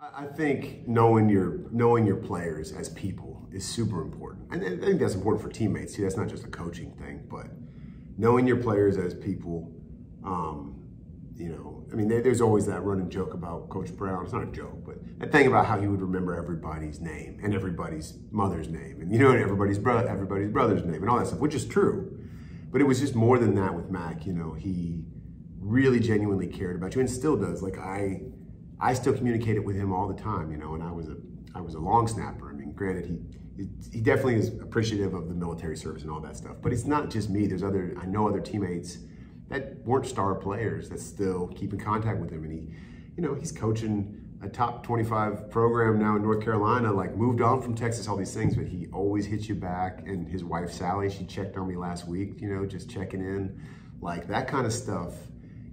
I think knowing your players as people is super important. And I think that's important for teammates too. That's not just a coaching thing, but knowing your players as people, I mean, there's always that running joke about Coach Brown. It's not a joke, but that thing about how he would remember everybody's name and everybody's mother's name and, everybody's brother's name and all that stuff, which is true. But it was just more than that with Mac. He really genuinely cared about you and still does. Like I still communicated with him all the time, and I was a long snapper. I mean, granted, he definitely is appreciative of the military service and all that stuff. But it's not just me. I know other teammates that weren't star players that still keep in contact with him. And he's coaching a top 25 program now in North Carolina, like moved on from Texas, all these things, but he always hits you back. And his wife, Sally, she checked on me last week, just checking in. Like that kind of stuff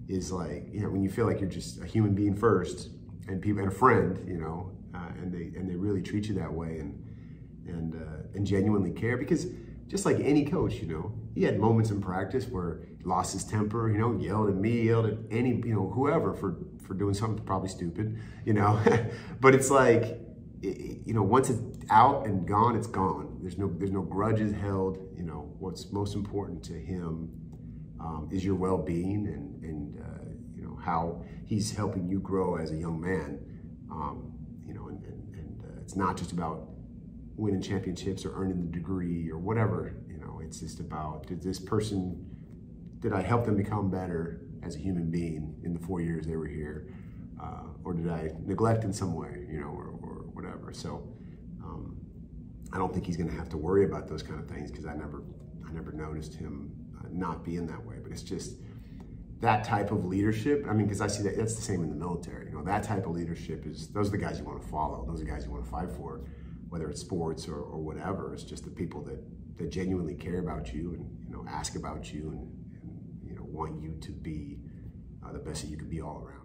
is like, when you feel like you're just a human being first and a friend, and they really treat you that way and genuinely care. Because just like any coach, he had moments in practice where he lost his temper, yelled at me, yelled at any, whoever for doing something probably stupid, but it's like, once it's out and gone, it's gone. There's no grudges held. What's most important to him is your well-being and how he's helping you grow as a young man. It's not just about winning championships or earning the degree or whatever. It's just about, did I help them become better as a human being in the 4 years they were here, or did I neglect in some way, or whatever. So I don't think he's going to have to worry about those kind of things, because I never noticed him not being that way. But it's just that type of leadership. I mean, because I see that's the same in the military. That type of leadership those are the guys you want to follow. Those are the guys you want to fight for, whether it's sports or whatever. It's just the people that genuinely care about you and ask about you and want you to be the best that you could be all around.